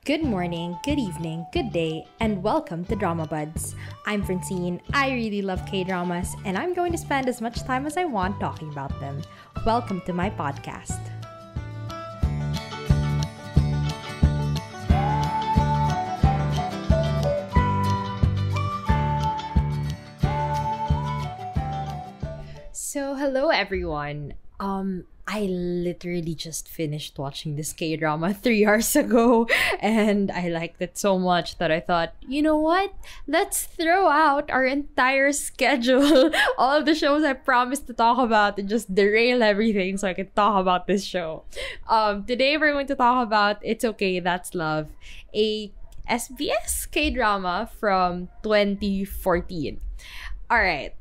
Good morning, good evening, good day, and welcome to Dramabuds. I'm Francine, I really love K-dramas, and I'm going to spend as much time as I want talking about them. Welcome to my podcast. So, hello everyone. I literally just finished watching this K-drama 3 hours ago, and I liked it so much that I thought, you know what? Let's throw out our entire schedule, all the shows I promised to talk about, and just derail everything so I can talk about this show. Today we're going to talk about It's Okay, That's Love, a SBS K-drama from 2014. Alright.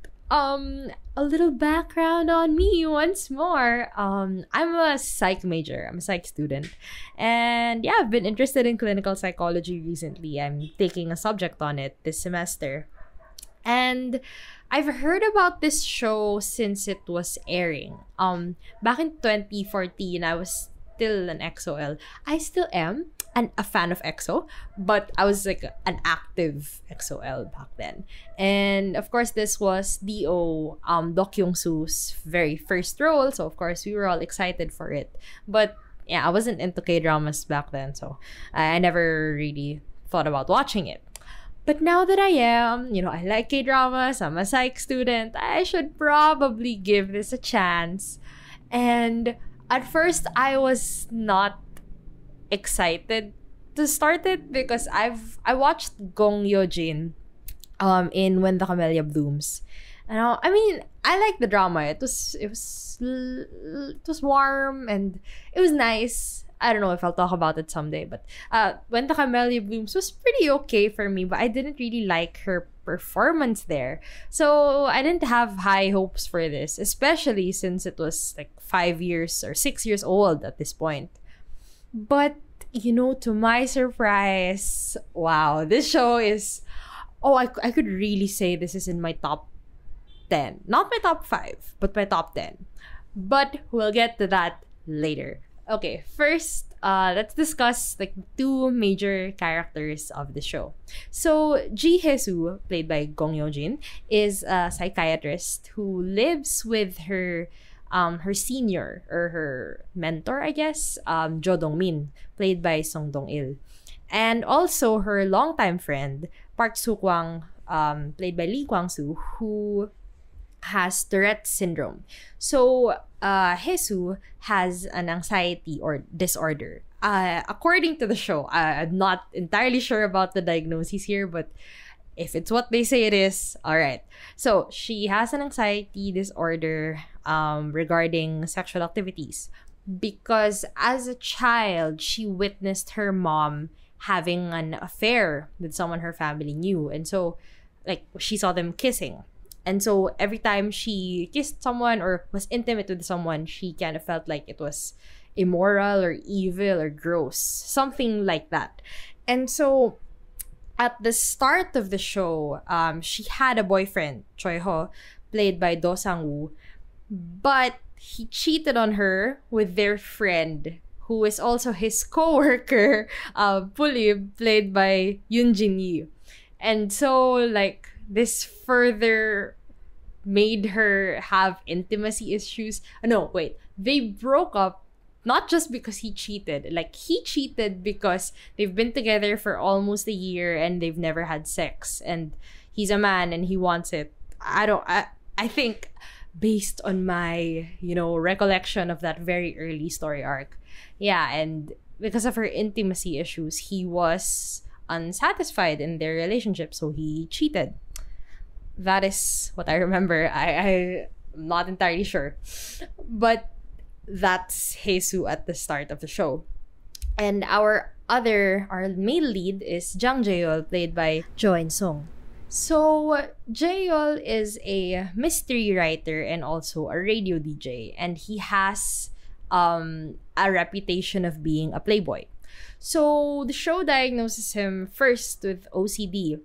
A little background on me once more. I'm a psych major. I'm a psych student. And yeah, I've been interested in clinical psychology recently. I'm taking a subject on it this semester. And I've heard about this show since it was airing. Back in 2014, I was still an XOL. I still am a fan of EXO, but I was like an active XOL back then. And of course, this was Do Kyung-soo's very first role, so of course we were all excited for it. But yeah, I wasn't into K-dramas back then, so I never really thought about watching it. But now that I am, I like K-dramas, I'm a psych student, I should probably give this a chance. And at first, I was not excited to start it because I watched Gong Yoo-jin in When the Camellia Blooms. And I liked the drama. It was warm and it was nice. I don't know if I'll talk about it someday, but When the Camellia Blooms was pretty okay for me, but I didn't really like her performance there. So I didn't have high hopes for this, especially since it was like 5 years or 6 years old at this point. But, to my surprise, wow, this show is... Oh, I could really say this is in my top 10. Not my top 5, but my top 10. But we'll get to that later. Okay, first, let's discuss like two major characters of the show. So, Ji Hye-soo, played by Gong Yoo-jin, is a psychiatrist who lives with her senior or her mentor, I guess, Jo Dong-min, played by Song Dong-il. And also her longtime friend, Park Soo-kwang, played by Lee Kwang-soo, who has Tourette syndrome. So, Hye-soo has an anxiety or disorder. According to the show, I'm not entirely sure about the diagnosis here, but if it's what they say it is, all right. So, she has an anxiety disorder regarding sexual activities because as a child, she witnessed her mom having an affair with someone her family knew. And so, like, she saw them kissing. And so, every time she kissed someone or was intimate with someone, she kind of felt like it was immoral or evil or gross. Something like that. And so, at the start of the show, she had a boyfriend, Choi Ho, played by Do Sang-woo, but he cheated on her with their friend, who is also his co-worker, Pulib, played by Yoon Jin-yi. And so, like, this further made her have intimacy issues. No, wait. They broke up not just because he cheated. Like, he cheated because they've been together for almost a year and they've never had sex. And he's a man and he wants it. I think based on my, recollection of that very early story arc. Yeah, and because of her intimacy issues, he was unsatisfied in their relationship, so he cheated. That is what I remember. I'm not entirely sure. But that's Hye-soo at the start of the show. And our male lead is Jang Jae-yeol, played by Jo In-sung. So, Jae-yeol is a mystery writer and also a radio DJ. And he has a reputation of being a playboy. So the show diagnoses him first with OCD.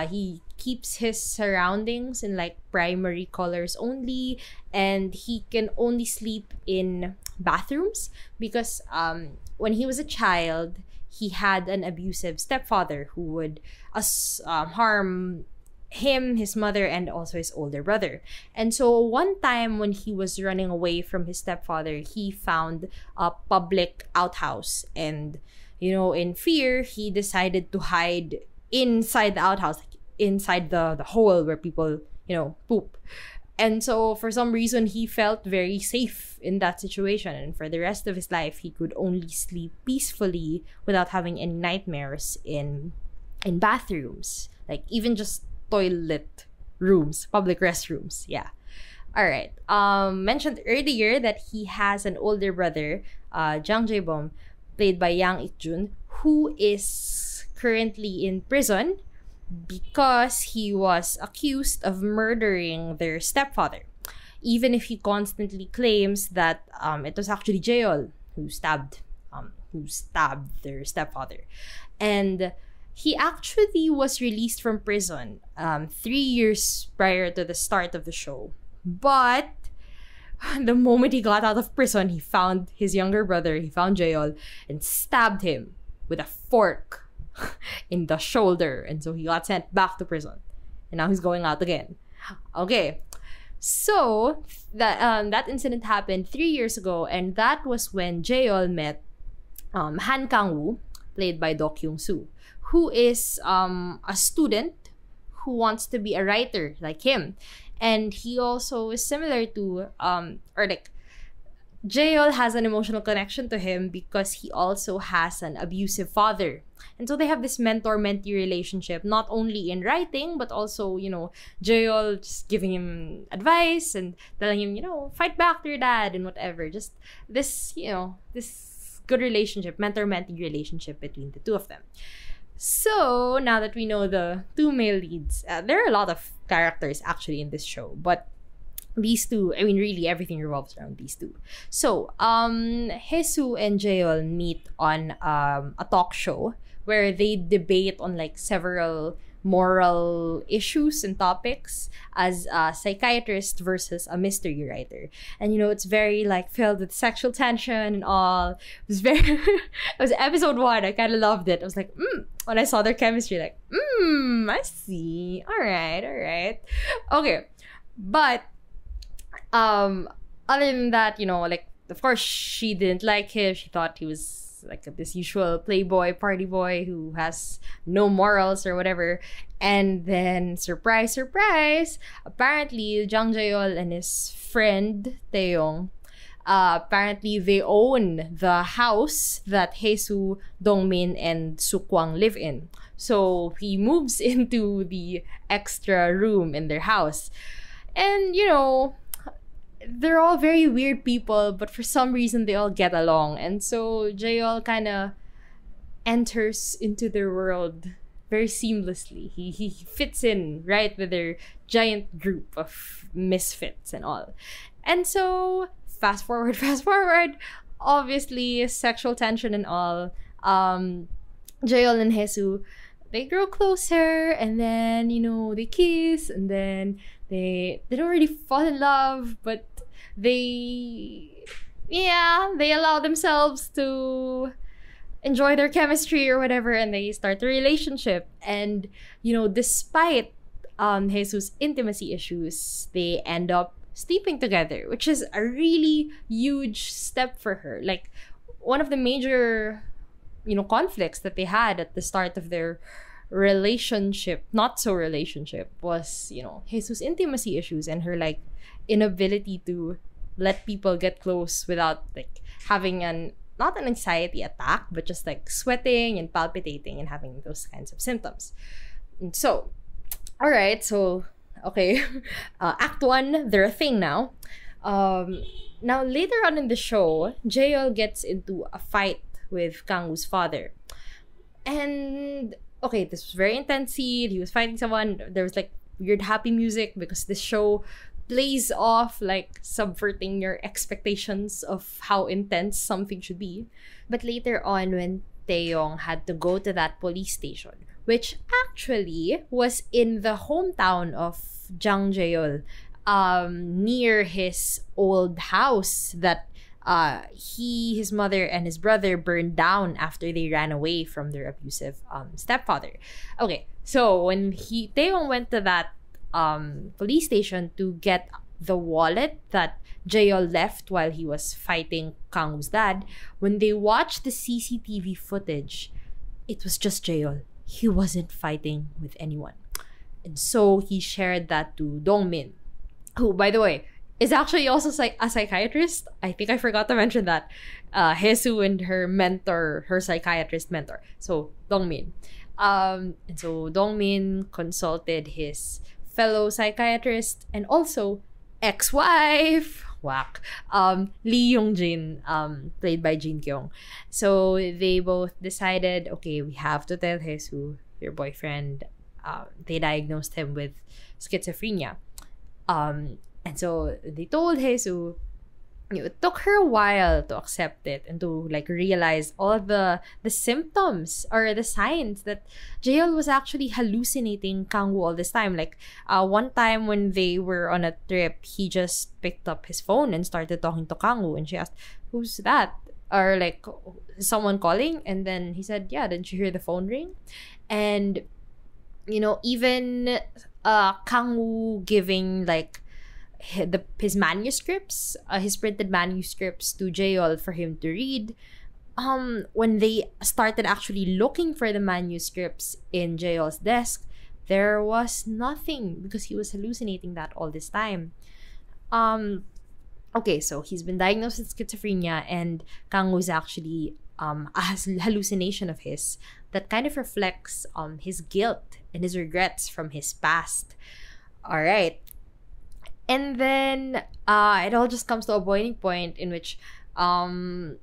He keeps his surroundings in like primary colors only, and he can only sleep in bathrooms because when he was a child, he had an abusive stepfather who would harm him, his mother, and also his older brother. And so one time when he was running away from his stepfather, he found a public outhouse, and in fear, he decided to hide inside the outhouse, like inside the hole where people poop. And so for some reason, he felt very safe in that situation, and for the rest of his life, he could only sleep peacefully without having any nightmares in bathrooms, like even just toilet rooms, public restrooms. Yeah. All right. Mentioned earlier that he has an older brother, Jang Jae-bom, played by Yang Ik-jun, who is currently in prison because he was accused of murdering their stepfather, even if he constantly claims that it was actually Jeol who stabbed their stepfather. And he actually was released from prison 3 years prior to the start of the show. But the moment he got out of prison, he found his younger brother, he found Jeol, and stabbed him with a fork in the shoulder. And so he got sent back to prison. And now he's going out again. Okay. So that incident happened 3 years ago, and that was when Jeol met Han Kang-woo, played by Do Kyung-soo, who is a student who wants to be a writer like him. And he also is similar to, Jeol has an emotional connection to him because he also has an abusive father. And so they have this mentor-mentee relationship, not only in writing, but also, Jeol just giving him advice and telling him, fight back to your dad and whatever. Just this, this good relationship, mentor-mentee relationship between the two of them. So, now that we know the two male leads, there are a lot of characters actually in this show, but these two, really everything revolves around these two. So, Haesoo and Jeol meet on a talk show where they debate on like several moral issues and topics as a psychiatrist versus a mystery writer. And it's very like filled with sexual tension and all. It was very it was episode 1. I kind of loved it. I was like, when I saw their chemistry, like, I see. All right. Okay. But other than that, like, of course, she didn't like him. She thought he was like this usual playboy, party boy who has no morals or whatever. And then, surprise, apparently, Jang Jeol and his friend, Taeyong, apparently they own the house that Haesoo, Dongmin, and Sukwang live in. So he moves into the extra room in their house. And, they're all very weird people, but for some reason they all get along. And so Jeol kind of enters into their world very seamlessly. He fits in right with their giant group of misfits and all. And so fast forward, obviously sexual tension and all. Jeol and Haesoo, they grow closer, and then they kiss, and then they don't really fall in love, but they allow themselves to enjoy their chemistry or whatever, and they start a relationship. And despite Haesoo's intimacy issues, they end up sleeping together, which is a really huge step for her. Like, one of the major conflicts that they had at the start of their relationship was Haesoo's intimacy issues and her like inability to let people get close without like having not an anxiety attack, but just like sweating and palpitating and having those kinds of symptoms. And so, all right, so okay, Act 1, they're a thing now. Now later on in the show, Jeol gets into a fight with Kang-woo's father, and okay, this was very intense scene. He was fighting someone. There was like weird happy music because this show plays off like subverting your expectations of how intense something should be. But later on, when Taeyong had to go to that police station, which actually was in the hometown of Jang Jaeol, near his old house that his mother and his brother burned down after they ran away from their abusive stepfather. Okay, so when Taeyong went to that police station to get the wallet that Jaeol left while he was fighting Kangwoo's dad, when they watched the CCTV footage, it was just Jaeol. He wasn't fighting with anyone. And so he shared that to Dongmin, who, by the way, is actually also a psychiatrist. I think I forgot to mention that. Hesu and her mentor, her psychiatrist mentor. So, Dongmin. And so Dongmin consulted his fellow psychiatrist and also ex-wife, whack, Lee Yong-jin, played by Jin Kyung. So they both decided, okay, we have to tell Hesu, your boyfriend, they diagnosed him with schizophrenia. And so they told Hesu, it took her a while to accept it and to like realize all the symptoms or the signs that Jaeol was actually hallucinating Kangwoo all this time. Like one time when they were on a trip, he just picked up his phone and started talking to Kangwoo, and she asked, "Who's that?" Or like, "Someone calling?" And then he said, "Yeah, didn't you hear the phone ring?" And even Kangwoo giving like his manuscripts, his printed manuscripts to Jaeol for him to read. When they started actually looking for the manuscripts in Jaeol's desk, there was nothing because he was hallucinating that all this time. Okay, so he's been diagnosed with schizophrenia, and Kangwoo is actually a hallucination of his that kind of reflects his guilt and his regrets from his past. All right. And then it all just comes to a boiling point in which when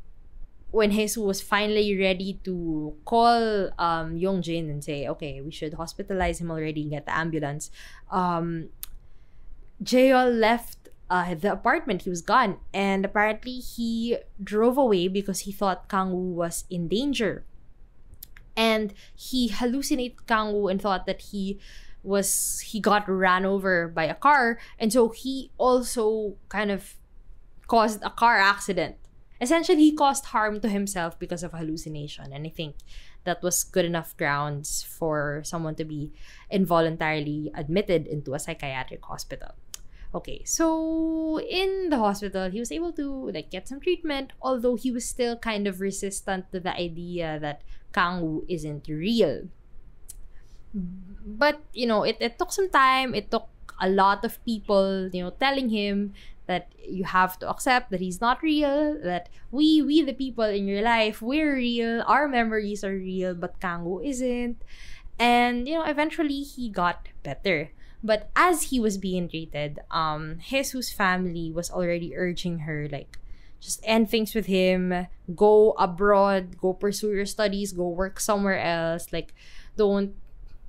Hesu was finally ready to call Yongjin and say, okay, we should hospitalize him already and get the ambulance, Jaeol left the apartment. He was gone. And apparently he drove away because he thought Kangwoo was in danger. And he hallucinated Kangwoo and thought that he got ran over by a car, and so he also kind of caused a car accident. Essentially, he caused harm to himself because of hallucination, and I think that was good enough grounds for someone to be involuntarily admitted into a psychiatric hospital. Okay, so in the hospital, he was able to like get some treatment, although he was still kind of resistant to the idea that Kangwoo isn't real. But it took some time. It took a lot of people telling him that you have to accept that he's not real, that we the people in your life, we're real, our memories are real, but Kangwoo isn't. And eventually he got better. But as he was being treated, Jesu's family was already urging her, like, just end things with him, go abroad, go pursue your studies, go work somewhere else, like, don't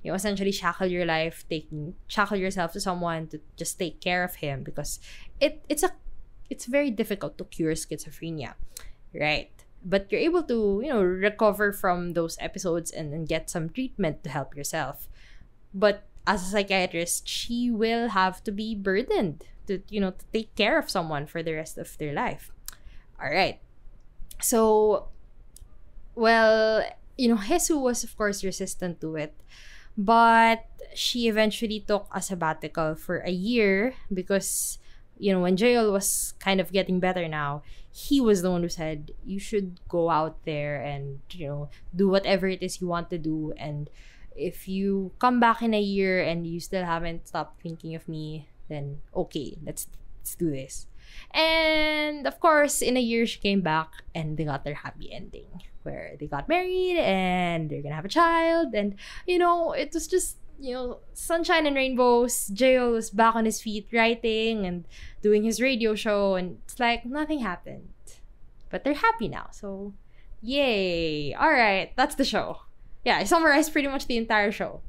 essentially shackle your life, shackle yourself to someone to just take care of him, because it's very difficult to cure schizophrenia, right? But you're able to recover from those episodes and get some treatment to help yourself. But as a psychiatrist, she will have to be burdened to take care of someone for the rest of their life. All right. So, well, Jesu was of course resistant to it. But she eventually took a sabbatical for a year because, when Jaeol was kind of getting better now, he was the one who said, you should go out there and, do whatever it is you want to do. And if you come back in a year and you still haven't stopped thinking of me, then okay, let's do this. And of course, in a year, she came back and they got their happy ending, where they got married and they're gonna have a child. And it was just sunshine and rainbows. Jaeol was back on his feet writing and doing his radio show, and it's like nothing happened, but they're happy now, so yay. All right, that's the show. Yeah, I summarized pretty much the entire show.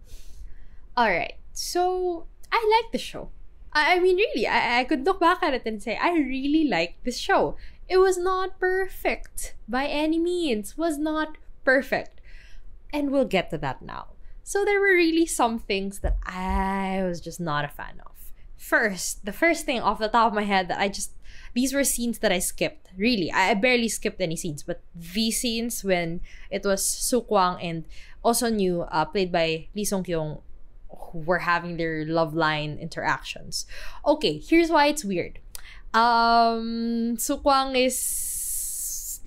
All right, so I like the show. I mean, really, I could look back at it and say, I really like this show. It was not perfect by any means. Was not Perfect. And we'll get to that now. So there were really some things that I was just not a fan of. First, the first thing off the top of my head that these were scenes that I skipped. Really, I barely skipped any scenes, but these scenes when it was Sukwang and Osonyu, played by Lee Sung-kyung, who were having their love line interactions. Okay, here's why it's weird. Sukwang, he's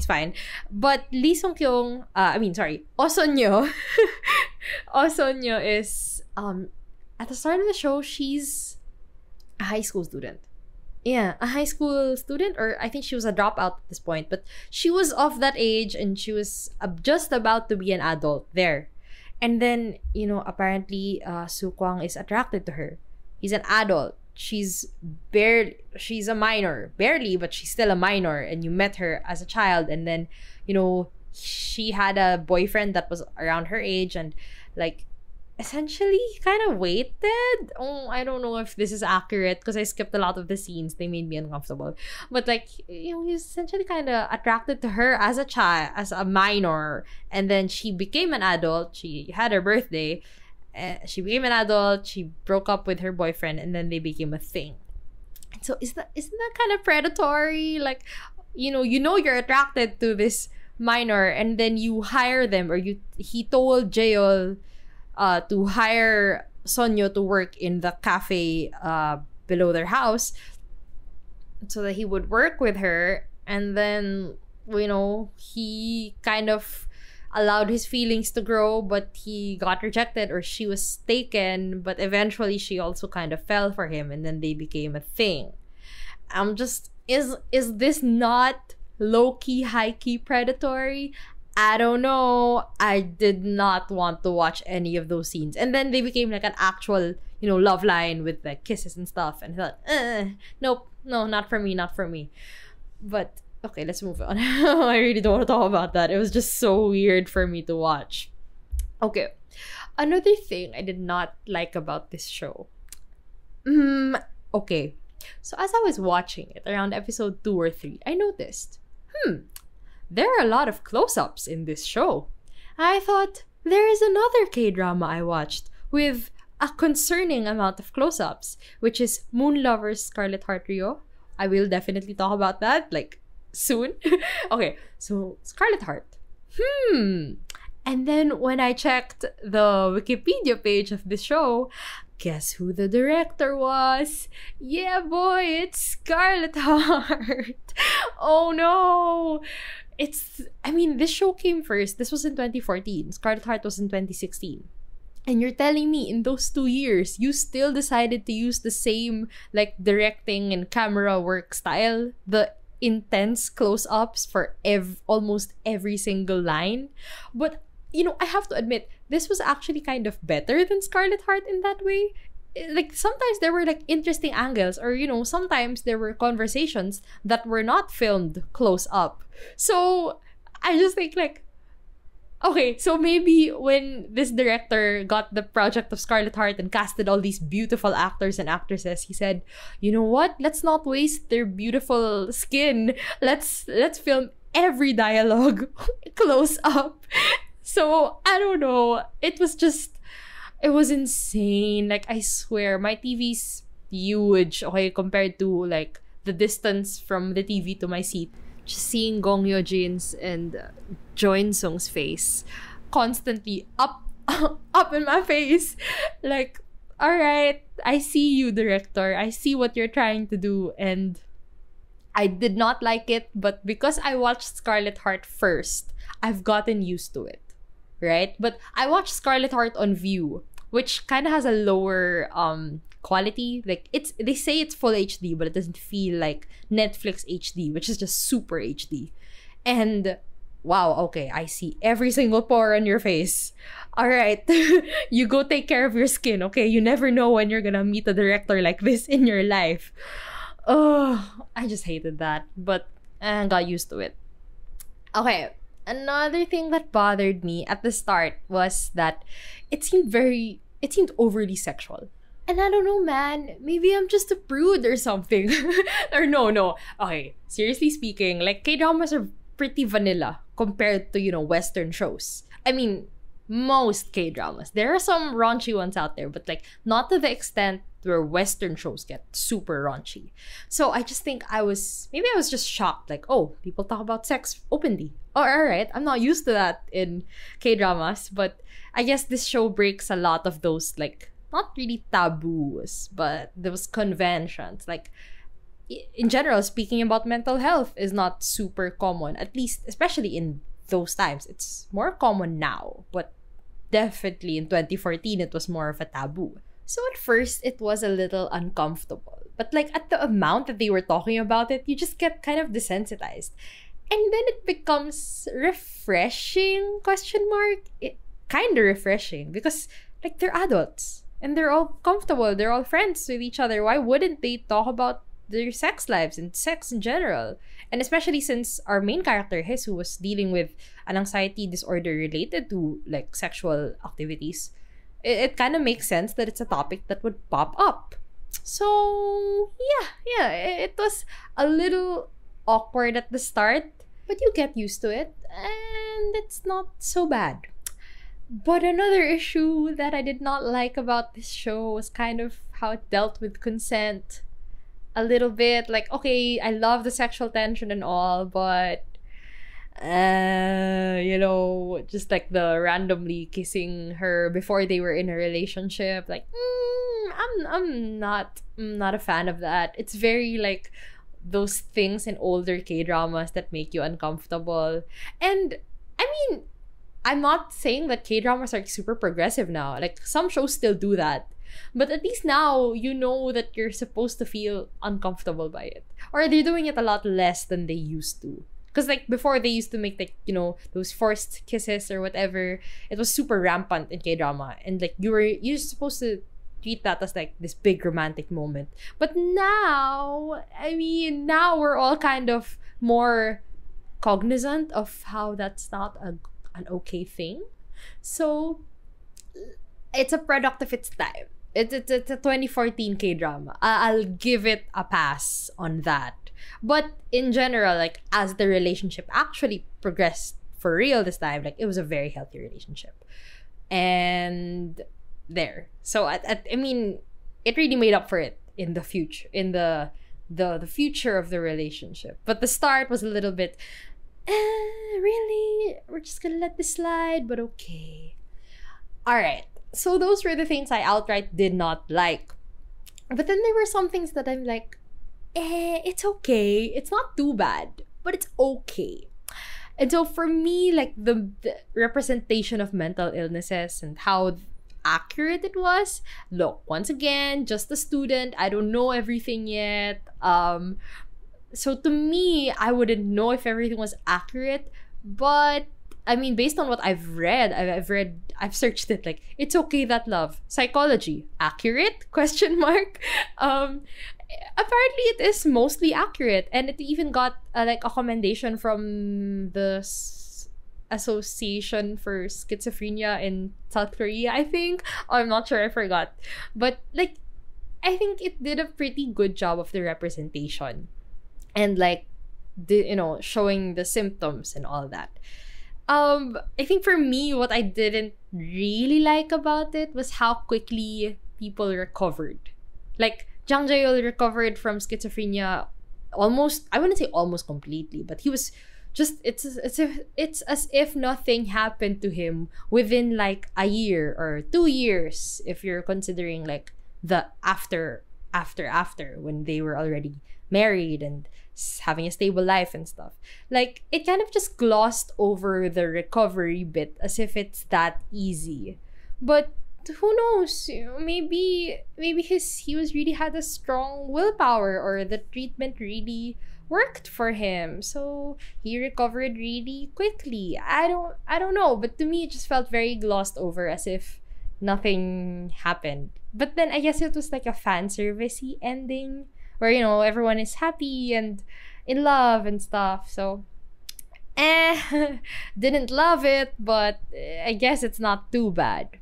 fine. But Lee Sung-kyung, Osonyo. Osonyo is, at the start of the show, she's a high school student. Yeah, a high school student, or I think she was a dropout at this point, but she was of that age and she was just about to be an adult there. And then, apparently, Sukwang is attracted to her. He's an adult. She's a minor. Barely, but she's still a minor. And you met her as a child. And then, she had a boyfriend that was around her age and, like, essentially kind of waited. Oh, I don't know if this is accurate because I skipped a lot of the scenes. They made me uncomfortable. But like, he's essentially kind of attracted to her as a child, as a minor. And then she became an adult. She had her birthday. She became an adult. She broke up with her boyfriend and then they became a thing. So isn't that kind of predatory? Like, you're attracted to this minor and then you hire them, or he told Jeol to hire Sonyo to work in the cafe below their house so that he would work with her. And then, he kind of allowed his feelings to grow, but he got rejected, or she was taken, but eventually she also kind of fell for him and then they became a thing. Is this not low-key, high-key predatory? I don't know. I did not want to watch any of those scenes. And then they became like an actual, love line with like kisses and stuff. And I thought, nope, no, not for me. But, okay, let's move on. I really don't want to talk about that. It was just so weird for me to watch. Okay. Another thing I did not like about this show. Okay. So as I was watching it around episode 2 or 3, I noticed, there are a lot of close-ups in this show. I thought, there is another K-drama I watched with a concerning amount of close-ups, which is Moon Lover's Scarlet Heart Rio. I will definitely talk about that, like, soon. Okay, so Scarlet Heart. And then when I checked the Wikipedia page of the show, guess who the director was? Yeah, boy, it's Scarlet Heart. Oh no! This show came first. This was in 2014. Scarlet Heart was in 2016. And you're telling me in those 2 years, you still decided to use the same, like, directing and camera work style? The intense close-ups for almost every single line? But, I have to admit, this was actually kind of better than Scarlet Heart in that way. Like, sometimes there were, like, interesting angles, or, sometimes there were conversations that were not filmed close up. So, I just think, like, okay, so maybe when this director got the project of Scarlet Heart and casted all these beautiful actors and actresses, he said, you know what? Let's not waste their beautiful skin. Let's film every dialogue close up. So, I don't know. It was insane. Like, I swear, my TV's huge, okay, compared to, like, the distance from the TV to my seat. Just seeing Gong Yoo-jin's and Jo In-sung's face constantly up in my face. Like, alright, I see you, director. I see what you're trying to do. And I did not like it, but because I watched Scarlet Heart first, I've gotten used to it. Right? But I watched Scarlet Heart on View, which kind of has a lower quality. Like, they say it's full HD, but it doesn't feel like Netflix HD, which is just super HD. And wow, okay, I see every single pore on your face. All right, you go take care of your skin, okay? You never know when you're gonna meet a director like this in your life. Oh, I just hated that, but I got used to it. Okay, another thing that bothered me at the start was that it seemed overly sexual. And I don't know, man, maybe I'm just a prude or something. Or no. Okay, seriously speaking, like, K-dramas are pretty vanilla compared to, Western shows. I mean, most K-dramas. There are some raunchy ones out there, but like not to the extent where Western shows get super raunchy. So I just think I was just shocked. Like, oh, people talk about sex openly. Oh, all right. I'm not used to that in K-dramas, but I guess this show breaks a lot of those, like, not really taboos, but those conventions. Like, in general, speaking about mental health is not super common, at least, especially in those times. It's more common now, but definitely in 2014, it was more of a taboo. So at first, it was a little uncomfortable. But like at the amount that they were talking about it, you just get kind of desensitized. And then it becomes refreshing, question mark. It kind of refreshing because like they're adults and they're all comfortable. They're all friends with each other. Why wouldn't they talk about their sex lives and sex in general? And especially since our main character, Hesu, was dealing with an anxiety disorder related to like sexual activities, it kind of makes sense that it's a topic that would pop up. So yeah, it was a little awkward at the start, but you get used to it and it's not so bad. But another issue that I did not like about this show was kind of how it dealt with consent a little bit. Like, okay, I love the sexual tension and all, but just like the randomly kissing her before they were in a relationship, like I'm not a fan of that. It's very like those things in older K-dramas that make you uncomfortable. And I mean, I'm not saying that K-dramas are super progressive now. Like some shows still do that. But at least now you know that you're supposed to feel uncomfortable by it. Or they're doing it a lot less than they used to. Because like before they used to make like, those forced kisses or whatever. It was super rampant in K-drama. And like you're supposed to treat that as like this big romantic moment. But now, now we're all kind of more cognizant of how that's not an okay thing. So it's a product of its time. It's a 2014 K-drama. I'll give it a pass on that. But in general, like as the relationship actually progressed for real this time, like it was a very healthy relationship. And there. So it really made up for it in the future, in the future of the relationship. But the start was a little bit, really? We're just gonna let this slide, but okay. Alright. So those were the things I outright did not like. But then there were some things that I'm like, it's okay. It's not too bad, but it's okay. And so for me, like the representation of mental illnesses and how accurate it was. Look, once again, just a student. I don't know everything yet. So to me, I wouldn't know if everything was accurate, but based on what I've read, I've searched it, like, it's okay that love. Psychology, accurate? Question mark. Apparently it is mostly accurate, and it even got a commendation from the Association for Schizophrenia in South Korea, I think. I'm not sure, I forgot. But like, I think it did a pretty good job of the representation and like showing the symptoms and all that. I think for me, what I didn't really like about it was how quickly people recovered. Like, Jang Jae-yeol recovered from schizophrenia almost, I wouldn't say almost completely, but he was just, it's as if nothing happened to him within like a year or 2 years, if you're considering like the after when they were already married and having a stable life and stuff. Like, it kind of just glossed over the recovery bit as if it's that easy. But who knows? Maybe he was really had a strong willpower, or the treatment really worked for him, so he recovered really quickly. I don't know, but to me it just felt very glossed over, as if nothing happened. But then I guess it was like a fan servicey ending where everyone is happy and in love and stuff. So didn't love it, but I guess it's not too bad.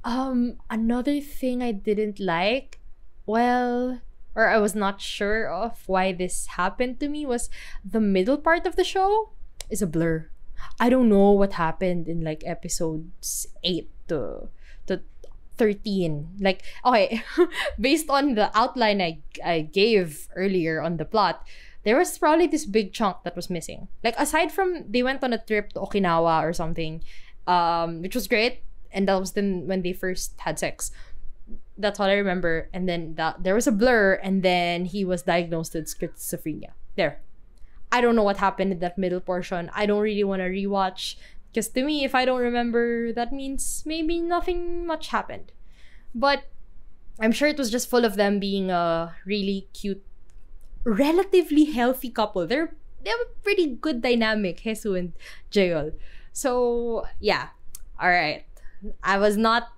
Another thing I didn't like, or I was not sure of why this happened to me, was the middle part of the show. is a blur. I don't know what happened in like episodes 8 to 13. Like, okay, based on the outline I gave earlier on the plot, there was probably this big chunk that was missing. Like, aside from they went on a trip to Okinawa or something, which was great, and that was then when they first had sex. That's all I remember. And then there was a blur, and then he was diagnosed with schizophrenia. There. I don't know what happened in that middle portion. I don't really want to rewatch, because to me, if I don't remember, that means maybe nothing much happened. But I'm sure it was just full of them being a really cute, relatively healthy couple. They have a pretty good dynamic, Hesu and Jaeol. So yeah, all right. I was not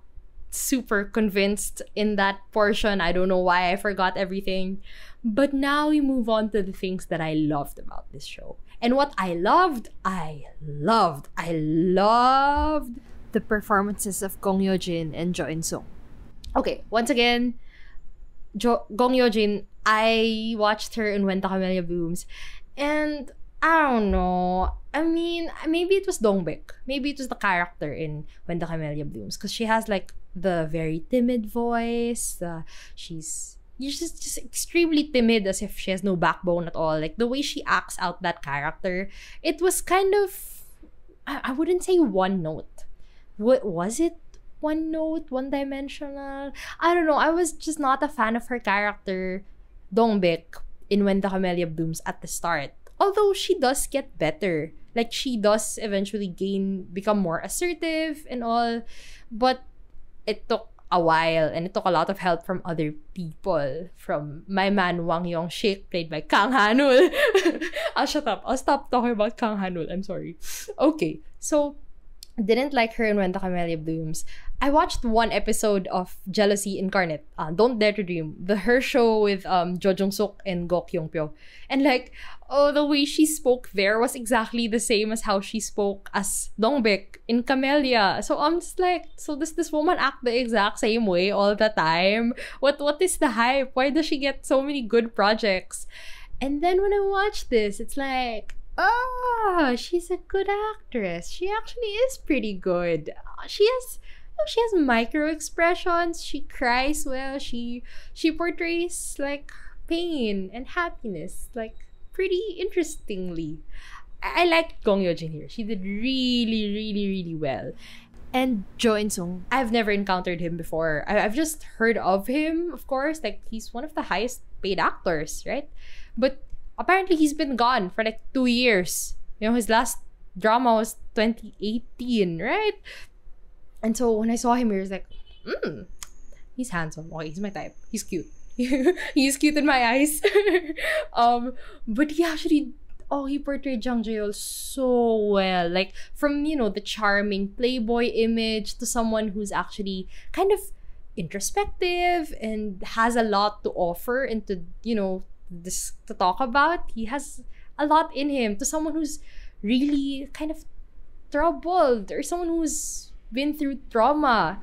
super convinced in that portion. I don't know why I forgot everything. But now we move on to the things that I loved about this show. And what I loved the performances of Gong Yoo-jin and Jo In-sung. Okay, once again, Gong Yoo-jin, I watched her in When the Camellia Blooms, and I don't know. I mean, maybe it was Dongbek. Maybe it was the character in When the Camellia Blooms, because she has like the very timid voice. She's just extremely timid, as if she has no backbone at all. Like the way she acts out that character, it was kind of, I wouldn't say one note. What was it? One note, one dimensional. I don't know. I was just not a fan of her character, Dongbek, in When the Camellia Blooms at the start. Although she does get better. Like, she does eventually become more assertive and all. But it took a while, and it took a lot of help from other people. From my man Wang Yong-shik, played by Kang Hanul. I'll shut up. I'll stop talking about Kang Hanul. I'm sorry. Okay, so didn't like her in When the Camellia Blooms. I watched one episode of Jealousy Incarnate, Don't Dare to Dream, her show with Jo Jung-suk and Go Kyung-pyo. And like, the way she spoke there was exactly the same as how she spoke as Dongbek in Camellia. So I'm just like, so does this woman act the exact same way all the time? What is the hype? Why does she get so many good projects? And then when I watch this, it's like, she's a good actress. She actually is pretty good. She has micro expressions. She cries well. She portrays like pain and happiness like pretty interestingly. I liked Gong Yoo-jin here. She did really, really, really well. And Jo In-sung, I've never encountered him before. I've just heard of him, of course. Like, he's one of the highest paid actors, right? But apparently he's been gone for like 2 years. You know, his last drama was 2018, right? And so when I saw him, he was like, he's handsome. Okay, he's my type. He's cute. He's cute in my eyes. But he actually, he portrayed Jang Jae-ol so well. Like, from, the charming playboy image to someone who's actually kind of introspective and has a lot to offer and to, this to talk about. He has a lot in him, to someone who's really kind of troubled or someone who's been through trauma.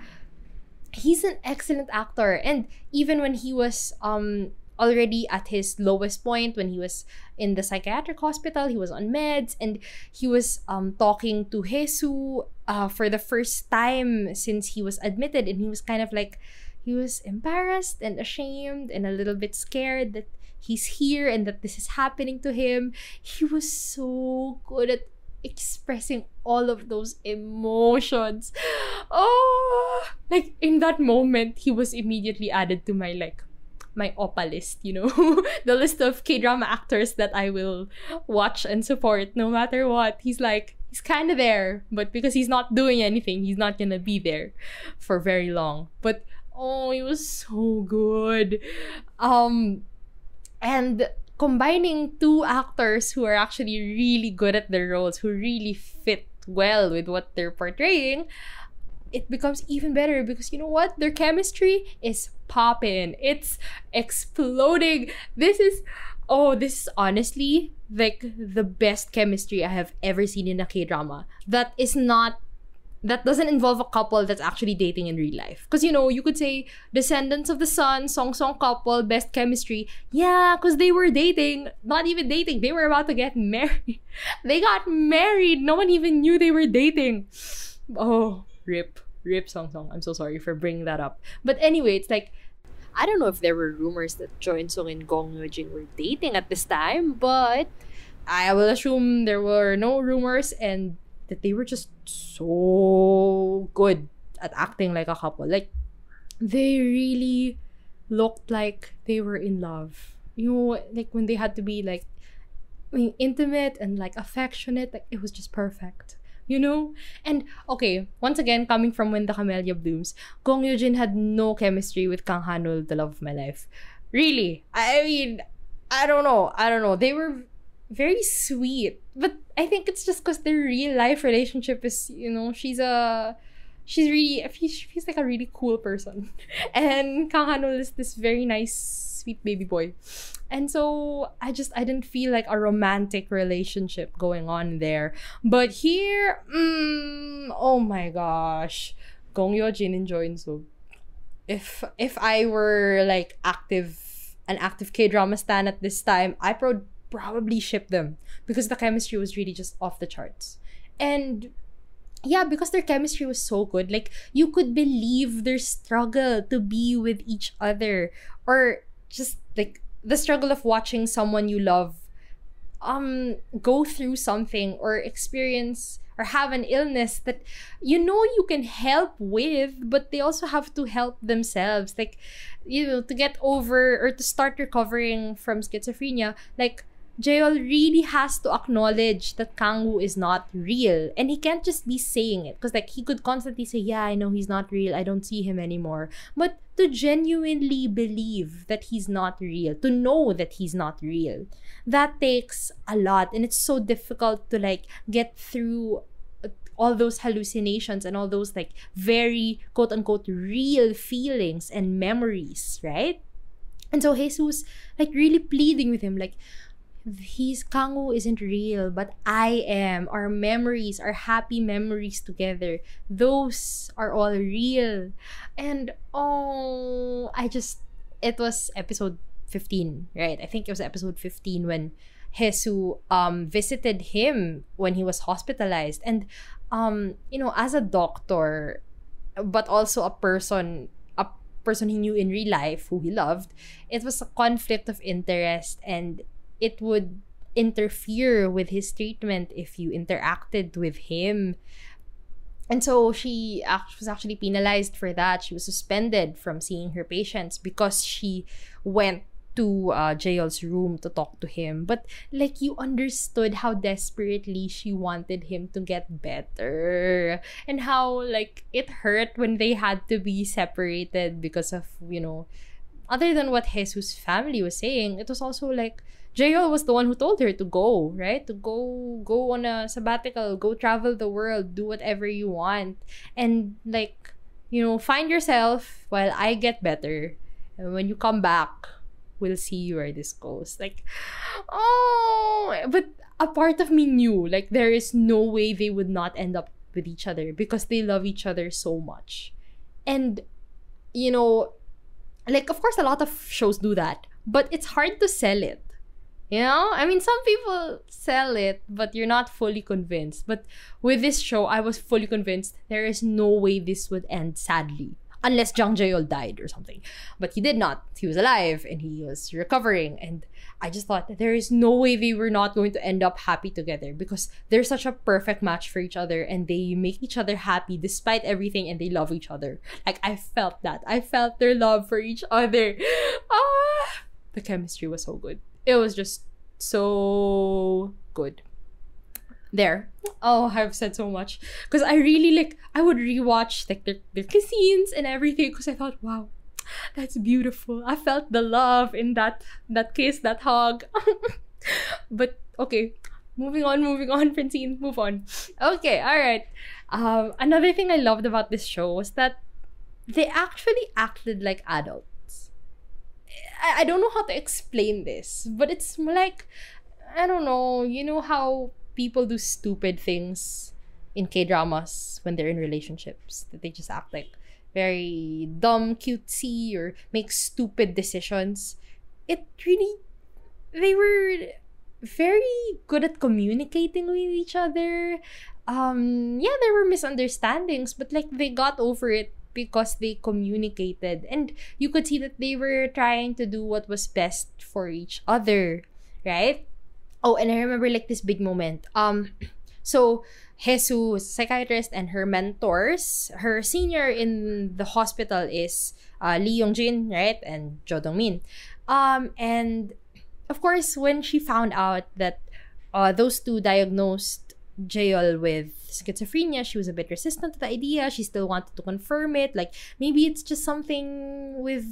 He's an excellent actor. And even when he was already at his lowest point, when he was in the psychiatric hospital, he was on meds, and he was talking to Hesu for the first time since he was admitted, and he was kind of like, he was embarrassed and ashamed and a little bit scared that he's here and that this is happening to him. He was so good at expressing all of those emotions. Like, in that moment, he was immediately added to my OPA list, the list of K-drama actors that I will watch and support no matter what. He's kind of there, but because he's not doing anything, he's not gonna be there for very long. But he was so good. And combining two actors who are actually really good at their roles, who really fit well with what they're portraying, it becomes even better because you know what? Their chemistry is popping. It's exploding. This is honestly like the best chemistry I have ever seen in a K-drama. That is not that doesn't involve a couple that's actually dating in real life. Because, you could say Descendants of the Sun, Song Song couple, best chemistry. Yeah, because they were dating. Not even dating. They were about to get married. They got married. No one even knew they were dating. Oh, rip. Rip Song Song. I'm so sorry for bringing that up. But anyway, it's like, I don't know if there were rumors that Choi In-sung and Gong Yoo-jin were dating at this time, but I will assume there were no rumors and that they were just so good at acting like a couple. Like, they really looked like they were in love. Like when they had to be like, intimate and like affectionate, like it was just perfect. And okay, once again, coming from When the Camellia Blooms, Gong Yoo-jin had no chemistry with Kang Han-ul, the love of my life. Really. I mean, I don't know. They were very sweet, but I think it's just because their real life relationship is, she's like a really cool person, and Kang Han-ul is this very nice, sweet baby boy, and so I didn't feel like a romantic relationship going on there. But here, oh my gosh, Gong Yoo-jin and Choi In-sung. If I were like an active K-drama stan at this time, I probably ship them because the chemistry was really just off the charts. And yeah, because their chemistry was so good, like you could believe their struggle to be with each other, or just like the struggle of watching someone you love go through something or experience or have an illness that you can help with, but they also have to help themselves, like to get over or to start recovering from schizophrenia. Like, Jaeol really has to acknowledge that Kang-woo is not real. And he can't just be saying it. Because like he could constantly say, yeah, I know he's not real. I don't see him anymore. But to genuinely believe that he's not real, to know that he's not real, that takes a lot. And it's so difficult to like get through all those hallucinations and all those like very quote-unquote real feelings and memories, right? And so Jesus like really pleading with him, like, Kang-woo isn't real, but I am. Our memories, our happy memories together, those are all real. And it was episode 15, right? I think it was episode 15 when Hesu visited him when he was hospitalized. And as a doctor, but also a person he knew in real life who he loved, it was a conflict of interest, and it would interfere with his treatment if you interacted with him. And so she was actually penalized for that. She was suspended from seeing her patients because she went to Jaeol's room to talk to him. But like, you understood how desperately she wanted him to get better, and how like it hurt when they had to be separated because of, other than what Jesus' family was saying, it was also like Jaeol was the one who told her to go, right? To go on a sabbatical, go travel the world, do whatever you want. And like, find yourself while I get better. And when you come back, we'll see where this goes. Like, but a part of me knew, like, there is no way they would not end up with each other because they love each other so much. And, like, of course, a lot of shows do that, but it's hard to sell it. I mean, some people sell it, but you're not fully convinced. But with this show, I was fully convinced there is no way this would end sadly. Unless Jang Jae-yeol died or something. But he did not. He was alive and he was recovering. And I just thought there is no way they were not going to end up happy together, because they're such a perfect match for each other and they make each other happy despite everything, and they love each other. Like, I felt that. I felt their love for each other. The chemistry was so good. It was just so good. There. I've said so much. Because I really, I would rewatch, their scenes and everything, because I thought, wow, that's beautiful. I felt the love in that kiss, that hug. But, okay. Moving on, Francine. Move on. Okay, alright. Another thing I loved about this show was that they actually acted like adults. I don't know how to explain this, but it's like, I don't know, you know how people do stupid things in K-dramas when they're in relationships, that they just act like very dumb, cutesy, or make stupid decisions. It really, they were very good at communicating with each other. Yeah, there were misunderstandings, but like they got over it because they communicated, and you could see that they were trying to do what was best for each other, right? Oh, and I remember like this big moment. So Jesus was a psychiatrist, and her mentors, her senior in the hospital is Lee Young-jin, right, and Jo Dong-min. And of course, when she found out that those two diagnosed Jaeol with schizophrenia, she was a bit resistant to the idea. She still wanted to confirm it. Like, maybe it's just something with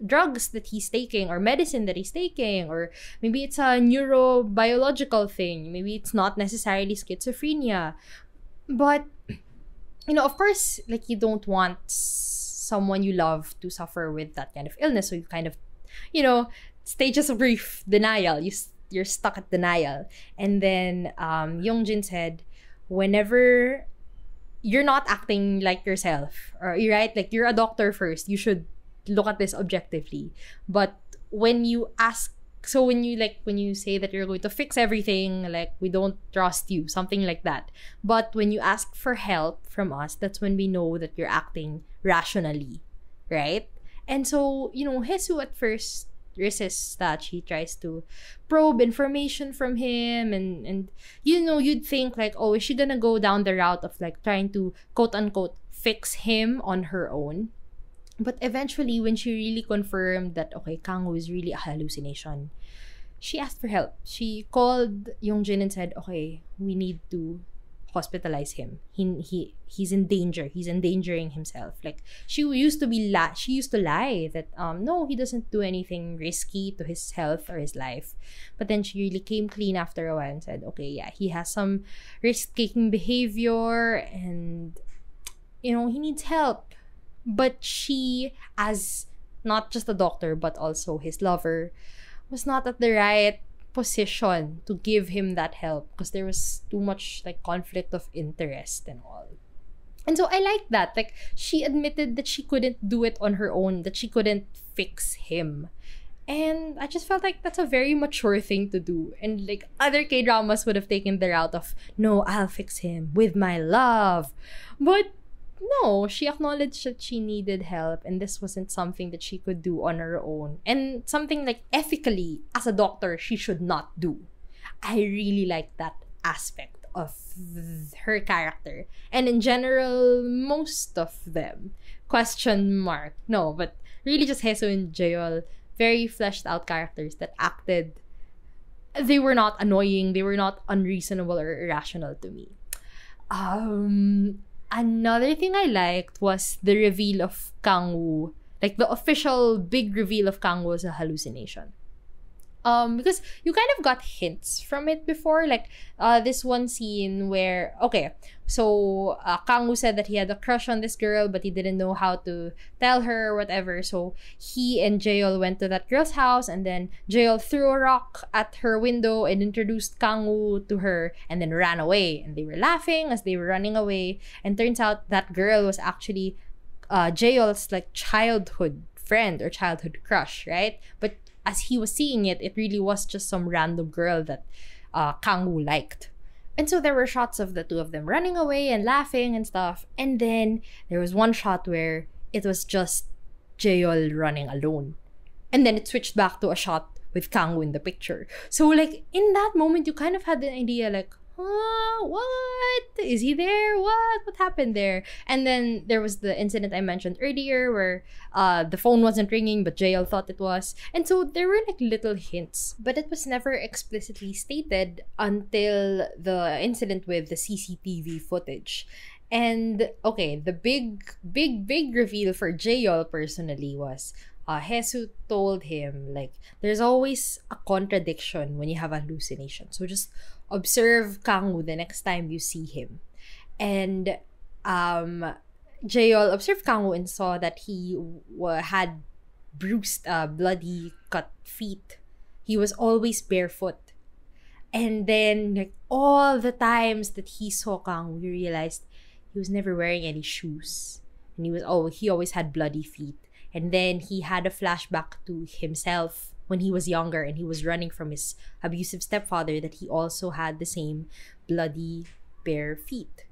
drugs that he's taking, or medicine that he's taking, or maybe it's a neurobiological thing. Maybe it's not necessarily schizophrenia. But, you know, of course, like, you don't want someone you love to suffer with that kind of illness. So you kind of, you know, stages of grief, denial. You're stuck at denial. And then Young-jin said, whenever you're not acting like yourself, or you're right, like, you're a doctor first, you should look at this objectively. But when you ask, so when you say that you're going to fix everything, like, we don't trust you, something like that. But when you ask for help from us, that's when we know that you're acting rationally, right? And so, you know, Jesus at first resists that. She tries to probe information from him, and you know, you'd think like, oh, is she gonna go down the route of like trying to quote unquote fix him on her own? But eventually, when she really confirmed that, okay, Kang-woo is really a hallucination, she asked for help. She called Young-jin and said, okay, we need to hospitalize him. He's in danger. He's endangering himself. Like, she used to lie that no, he doesn't do anything risky to his health or his life. But then she really came clean after a while and said, okay, yeah, he has some risk-taking behavior, and you know, he needs help. But she, as not just a doctor but also his lover, was not at the right position to give him that help, because there was too much like conflict of interest and all. And so I like that, like, she admitted that she couldn't do it on her own, that she couldn't fix him. And I just felt like that's a very mature thing to do. And like, other K-dramas would have taken the route of, no, I'll fix him with my love. But no, she acknowledged that she needed help, and this wasn't something that she could do on her own, and something like ethically, as a doctor, she should not do. I really like that aspect of her character, and in general, most of them. Question mark. No, but really just Jesus and Jaeol, very fleshed out characters that acted. They were not annoying. They were not unreasonable or irrational to me. Another thing I liked was the reveal of Kang-woo. Like, the official big reveal of Kang-woo as a hallucination. Because you kind of got hints from it before. Like, this one scene where, okay, so Kang-woo said that he had a crush on this girl, but he didn't know how to tell her or whatever. So he and Jaeol went to that girl's house, and then Jaeol threw a rock at her window and introduced Kang-woo to her, and then ran away. And they were laughing as they were running away. And turns out that girl was actually Jaeol's like childhood friend or childhood crush, right? But as he was seeing it, it really was just some random girl that Kang-woo liked. And so there were shots of the two of them running away and laughing and stuff. And then there was one shot where it was just Jaeol running alone. And then it switched back to a shot with Kang-woo in the picture. So like, in that moment, you kind of had the idea like, what? Is he there? What happened there? And then there was the incident I mentioned earlier where the phone wasn't ringing, but Jaeol thought it was. And so there were like little hints, but it was never explicitly stated until the incident with the CCTV footage. And okay, the big reveal for Jaeol personally was Jesus told him, like, there's always a contradiction when you have a hallucination. So just observe Kang-woo the next time you see him. And Jaeol observed Kang-woo and saw that he had bruised, bloody, cut feet. He was always barefoot. And then like all the times that he saw Kang, we realized he was never wearing any shoes. And he always had bloody feet. And then he had a flashback to himself when he was younger and he was running from his abusive stepfather, that he also had the same bloody bare feet.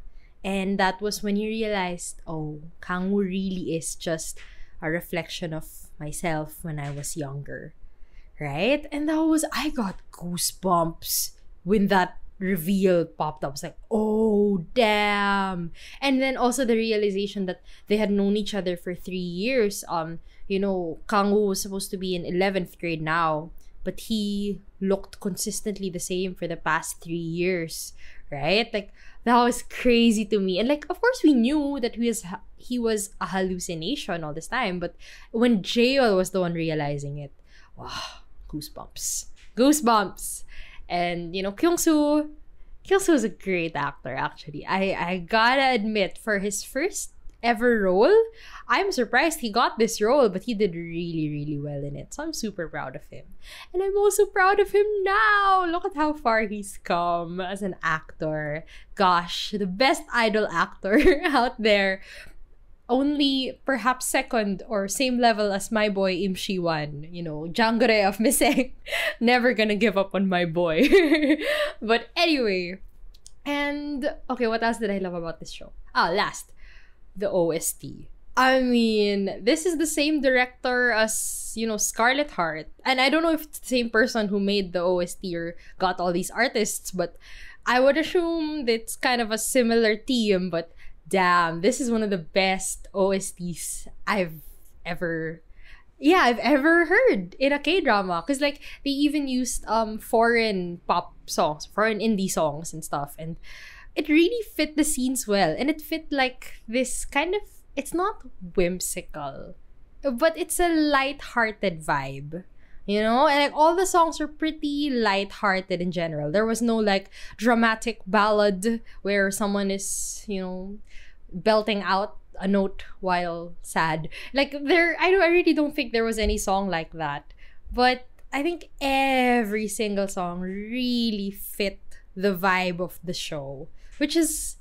And that was when he realized, oh, Kangwoo really is just a reflection of myself when I was younger. Right? And I got goosebumps when that reveal popped up. I was like, oh, damn. And then also the realization that they had known each other for 3 years. Kangwoo was supposed to be in 11th grade now, but he looked consistently the same for the past 3 years. Right? Like, that was crazy to me. And like, of course, we knew that he was a hallucination all this time. But when Jaeol was the one realizing it, wow, goosebumps. And Kyung-soo is a great actor, actually. I gotta admit, for his first ever role, I'm surprised he got this role, but he did really, really well in it. So I'm super proud of him. And I'm also proud of him now. Look at how far he's come as an actor. Gosh, the best idol actor out there. Only perhaps second or same level as my boy Im Shi-wan, Jangre of Miseng. Never gonna give up on my boy. But anyway, and okay, what else did I love about this show? Last, the OST. I mean, this is the same director as, Scarlet Heart. And I don't know if it's the same person who made the OST or got all these artists, but I would assume it's kind of a similar team. But damn, this is one of the best OSTs I've ever heard in a K-drama. Because like, they even used foreign pop songs, foreign indie songs and stuff. And it really fit the scenes well. And it fit like this kind of, it's not whimsical, but it's a lighthearted vibe. And like all the songs are pretty lighthearted in general. There was no like dramatic ballad where someone is, belting out a note while sad. Like I really don't think there was any song like that. But I think every single song really fit the vibe of the show, which is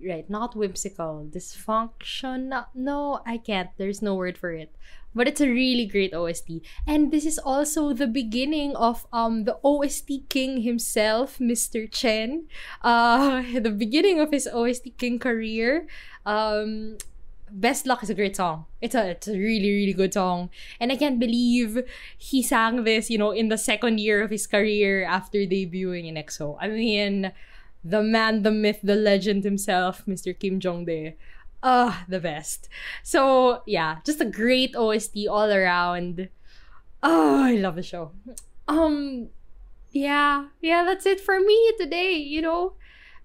right, not whimsical, dysfunction. No, I can't. There's no word for it. But it's a really great OST. And this is also the beginning of the OST king himself, Mr. Chen. The beginning of his OST king career. Best Luck is a great song. It's a really, really good song. And I can't believe he sang this, in the second year of his career after debuting in EXO. I mean, the man, the myth, the legend himself, Mr. Kim Jong-dae. The best. So, yeah, just a great OST all around. I love the show. Yeah, that's it for me today,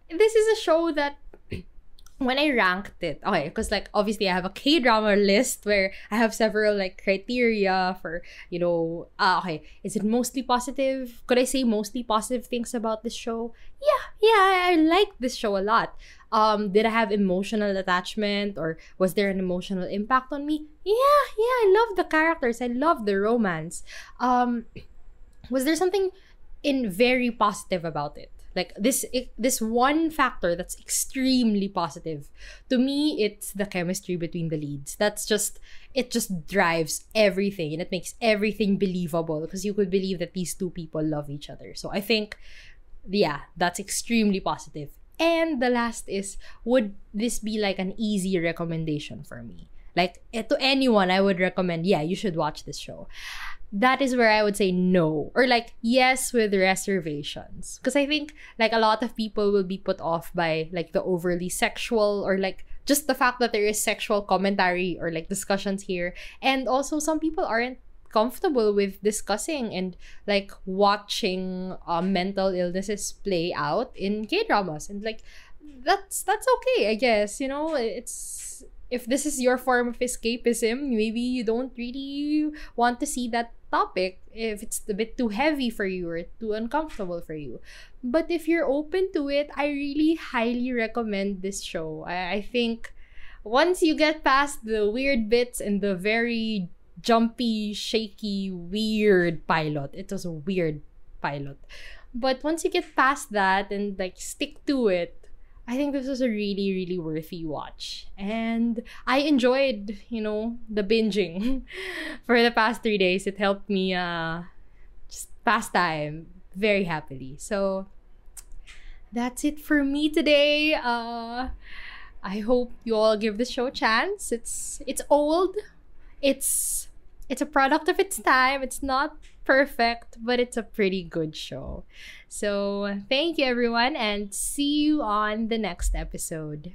This is a show that when I ranked it, okay, because like obviously I have a K-drama list where I have several like criteria for, okay, is it mostly positive? Could I say mostly positive things about this show? Yeah, I like this show a lot. Did I have emotional attachment, or was there an emotional impact on me? Yeah, I love the characters. I love the romance. Was there something very positive about it? Like this one factor that's extremely positive. To me, it's the chemistry between the leads. It just drives everything, and it makes everything believable because you could believe that these two people love each other. So I think, yeah, that's extremely positive. And the last is, would this be like an easy recommendation for me? Like, to anyone, I would recommend, yeah, you should watch this show. That is where I would say no, or like yes with reservations, because I think like a lot of people will be put off by like the overly sexual, or like just the fact that there is sexual commentary or like discussions here. And also some people aren't comfortable with discussing and like watching mental illnesses play out in K-dramas, and like that's okay, I guess. It's, if this is your form of escapism, maybe you don't really want to see that topic if it's a bit too heavy for you or too uncomfortable for you. But if you're open to it, I really highly recommend this show. I think once you get past the weird bits and the very jumpy, shaky, weird pilot, it was a weird pilot. But once you get past that and like stick to it, I think this was a really, really worthy watch. And I enjoyed, the binging for the past 3 days. It helped me just pass time very happily. So that's it for me today. I hope you all give this show a chance. It's old. It's a product of its time. It's not perfect, but it's a pretty good show. So thank you everyone, and see you on the next episode.